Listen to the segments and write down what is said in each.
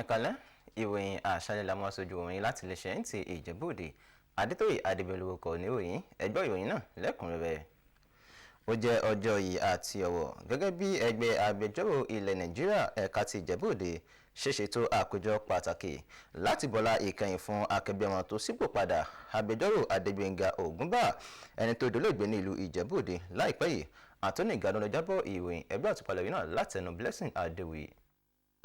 Ẹ̀kálẹ́ ìròyìn àṣálẹ́ la mú aṣojú òrìn láti lè ṣe Nta Ijebu Ode Adétóyè Adébẹ̀lúwọ̀kọ̀ níròyìn ẹgbọ́ ìròyìn náà lẹ́kùnrẹ́rẹ́. Ó jẹ́ ọjọ́ yìí àti ọ̀wọ̀ gẹ́gẹ́ bí ẹgbẹ́ agbẹjọ́rò ilẹ̀ Nàìjíríà ẹ̀ka ti Ìjẹ̀bú Òde ṣe ṣètò àpéjọ pàtàkì láti bọ́lá ìkẹyìn fún akẹgbẹ́ wọn tó sípò padà agbẹjọ́rò Adégbénga Ògúnbà ẹni tó dolóògbé ní ìlú Ìjẹ̀bú Òde láìpẹ́ yìí. Anthony Gàdún ló jábọ̀ ìròyìn ẹgbẹ́ àtúpalẹ̀ náà látẹnu Blessing Adéwì.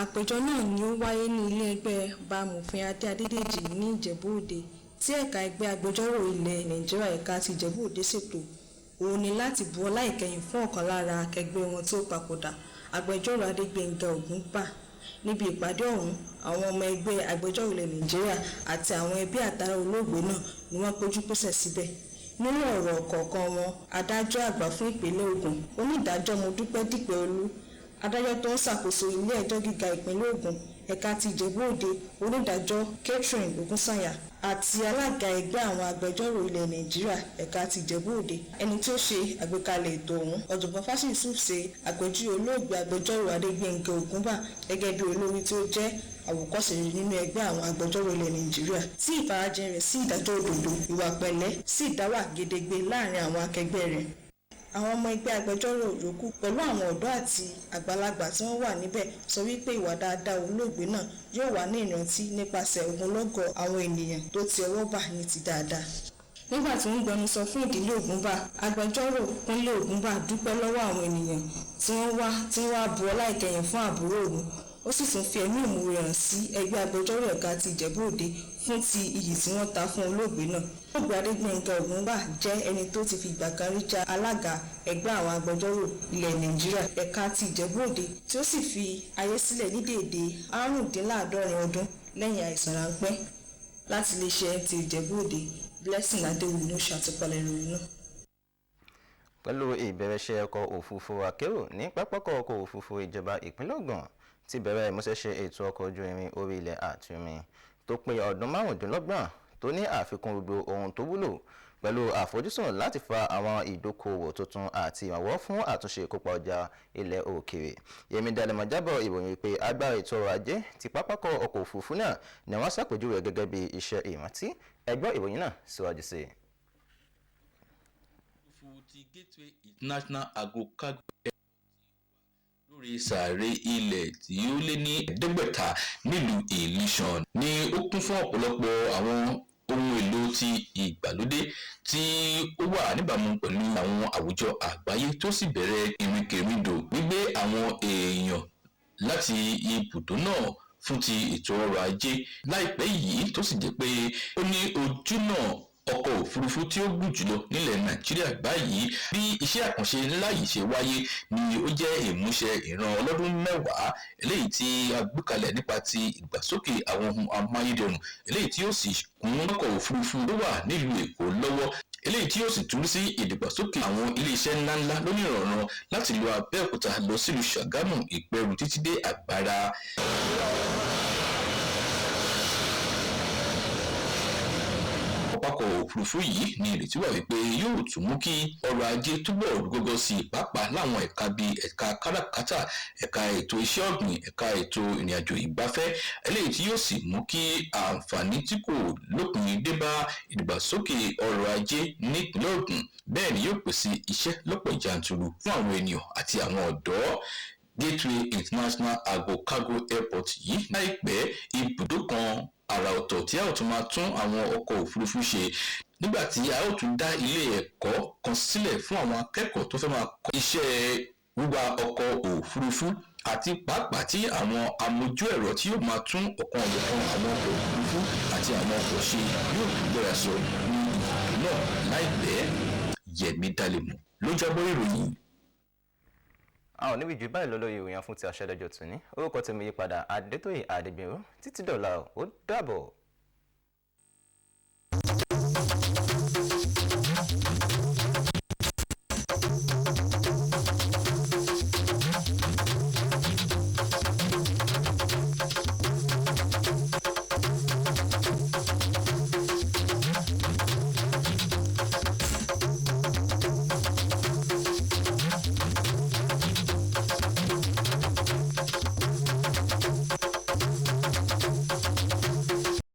Àpéjọ náà ni ó wáyé ní ilé ẹgbẹ́ Bámòfin Adédèjì ní Ìjẹ̀bú Òde tí ẹ̀ka ẹgbẹ́ agbẹjọ́rò ilẹ̀ Nàìjíríà ẹ̀ka ti Ìjẹ̀bú Òde ṣètò. Òun ni láti bu ọlá ìkẹyìn fún ọ̀kan lára akẹgbẹ́ wọn tó papòdà agbẹjọ́rò Adégbénga Ògúnbà. Níbi ìpàdé ọ̀hún, àwọn ọmọ ẹgbẹ́ agbẹjọ́rò ilẹ̀ Nàìjíríà àti àwọn ẹbí àtàrà olóògbé náà ni wọ́n péjú pésẹ̀ síbẹ̀. Nínú ọ̀rọ̀ kọ̀ọ̀kan wọn, adájọ́ àgbà fún ìpínlẹ̀ Ògùn, onídàájọ́ Modúpẹ́ Dípẹ́olú, adájọ́ tó ń ṣàkóso ilé ẹjọ́ gíga ìpínlẹ̀ Ògùn ẹ̀ka ti Ìjẹ̀bú Òde onídàájọ́ Catherine Ògúnsànyà àti alága ẹgbẹ́ àwọn agbẹjọ́rò ilẹ̀ Nàìjíríà ẹ̀ka ti Ìjẹ̀bú Òde ẹni tó ṣe àgbékalẹ̀ ètò ọ̀hún ọ̀jọ̀gbọ́n Fásitì Yusuf ṣe àpèjúwe olóògbé agbẹjọ́rò Adégbénga Ògúnbà gẹ́gẹ́ bí olórí tí ó jẹ́ àwòkọ́ṣe nínú ẹgbẹ́ àwọn agbẹjọ́rò ilẹ̀ Nàìjíríà tí ìfarajìn rẹ̀ sí ìdájọ́ òdodo ìwà pẹ̀lẹ́ sì dáwà gedegbe láàrin àwọn akẹgbẹ́ rẹ̀. Àwọn ọmọ ẹgbẹ́ agbẹjọ́rò yòókù pẹ̀lú àwọn ọ̀dọ́ àti àgbàlagbà tí wọ́n wà níbẹ̀ sọ wípé ìwà dáadáa olóògbé náà yóò wà ní ìrántí nípasẹ̀ ogunlọ́gọ̀ àwọn ènìyàn tó ti ọwọ́ bà ní ti dáadáa. Nígbà tí wọ́n gbẹnusọ fún ìdílé Ògúnbà, agbẹjọ́rò Kúnlé Ògúnbà dúpẹ́ lọ́wọ́ àwọn ènìyàn tí wọ́n wá bu ọlá ìkẹyìn fún àbúrò òun. Ó sì tún fi ẹ̀mí ìmoore hàn sí ẹgbẹ́ agbẹjọ́rò ẹ̀ka ti Ìjẹ̀bú Òde fún ti iyì tí wọ́n ta fún olóògbé náà. Olóògbé Adégbénga Ògúnbà jẹ́ ẹni tó ti fi ìgbà kan rí já alága ẹgbẹ́ àwọn agbẹjọ́rò ilẹ̀ Nàìjíríà ẹ̀ka ti Ìjẹ̀bú Òde tí ó sì fi ayé sílẹ̀ ní déédé 65 ọdún lẹ́yìn àìsàn ráńpẹ́. Láti iléeṣẹ́ Nta Ijebu Ode, Blessing Adéwì ló ṣàtúpalẹ̀ ìròyìn náà. Pẹ̀lú ìbẹ̀rẹ̀ṣẹ̀ ọkọ̀ òfurufú akérò ní pápákọ̀ ọkọ̀ òfurufú ìjọba ìpínlẹ̀ Ògùn ti bẹ̀rẹ̀ ìmúṣẹ́ṣe ètò ọkọ̀ ojú irin orí ilẹ̀ àti omi tó pé ọdún 25 tó ní àfikún gbogbo ohun tó wúlò pẹ̀lú àfojúsùn láti fa àwọn ìdókòwò tuntun àti ìrànwọ́ fún àtúnṣe ìkópa ọjà ilẹ̀ òkèèrè. Yẹmi Dalẹ̀mọ́ jábọ̀ ìròyìn pé agbára ètò ọrọ̀ ajé ti pápákọ̀ ọkọ̀ òfurufú náà ni wọ́n ṣàpèjúwe gẹ́gẹ́ bí iṣẹ́ ìrántí. Ẹgbọ́ ìròyìn náà síwájú sí i. Gateway International Agogo lórí sàárè ilẹ̀ tí ó lé ní 500 nílùú Ìlíṣàn ni ó kún fún ọ̀pọ̀lọpọ̀ àwọn ohun èlò ti ìgbàlódé tí ó wà níbàámu pẹ̀lú àwọn àwùjọ àgbáyé tó sì bẹ̀rẹ̀ ìrìnkèrindò gbígbé àwọn èèyàn láti ibùdó náà fún ti ètò ọrọ̀ ajé láìpẹ́ yìí tó sì jẹ́ pé ó ní ojúnà ọkọ̀ òfurufú tí ó gùn jùlọ nílẹ̀ Nàìjíríà báyìí. Bí iṣẹ́ àkànṣe ńlá yìí ṣe wáyé ni ó jẹ́ ìmúṣẹ ìran ọlọ́dún 10 eléyìí tí a gbé kalẹ̀ nípa ti ìgbàsókè àwọn ohun amáyédẹrùn eléyìí tí ó sì kún ọkọ̀ òfurufú tó wà nílùú Èkó lọ́wọ́ eléyìí tí ó sì túrí sí ìdàgbàsókè àwọn iléeṣẹ́ ńláńlá lónìrànràn láti lo Abẹ́òkúta lọ sílùú Ṣàgámù Ìpẹ́rù títí dé Àgbàrá. Ọkọ̀ òfurufú yìí ní ìrètí wà wípé yóò tún mú kí ọrọ̀ ajé túbọ̀ rúgọ́gọ́ sí i pàápàá láwọn ẹ̀ka bíi ẹ̀ka káràkátà, ẹ̀ka ètò iṣẹ́ ọ̀gbìn, ẹ̀ka ètò ìrìnàjò ìgbafẹ́ eléyìí tí yóò sì mú kí àǹfààní tí kò lópin dé bá ìdàgbàsókè ọrọ̀ ajé nípínlẹ̀ Ògùn. Bẹ́ẹ̀ ni yóò pèsè iṣẹ́ lọ́pọ̀ jàǹtùrù fún àwọn ènìyàn àti àwọn ọ̀dọ́. Gateway International Agogo Airport yìí láìpẹ́ ibùdó kan àrà ọ̀tọ̀ tí a ó tún máa tún àwọn ọkọ̀ òfurufú ṣe nígbà tí a ó tún dá ilé ẹ̀kọ́ kan sílẹ̀ fún àwọn akẹ́kọ̀ọ́ tó fẹ́ máa kọ́ iṣẹ́ wíwa ọkọ̀ òfurufú àti pàápàá tí àwọn amójú ẹ̀rọ tí yóò máa tún ọ̀kan ọ̀kan àwọn ọkọ̀ òfurufú àti àwọn ọkọ̀ ṣe yóò gbéra sọ ní ìlú náà láìpẹ́. Yẹmi Dalẹ̀mọ́ ló jábọ̀ ìròyìn. Àwọn níbi jù báyìí lọ́lọ́ ìròyìn fún ti àṣẹ lọ́jọ́ tòní. Orúkọ tèmi yípadà Adétóyè Adébẹ̀rú títí dọ̀la ó dàbọ̀.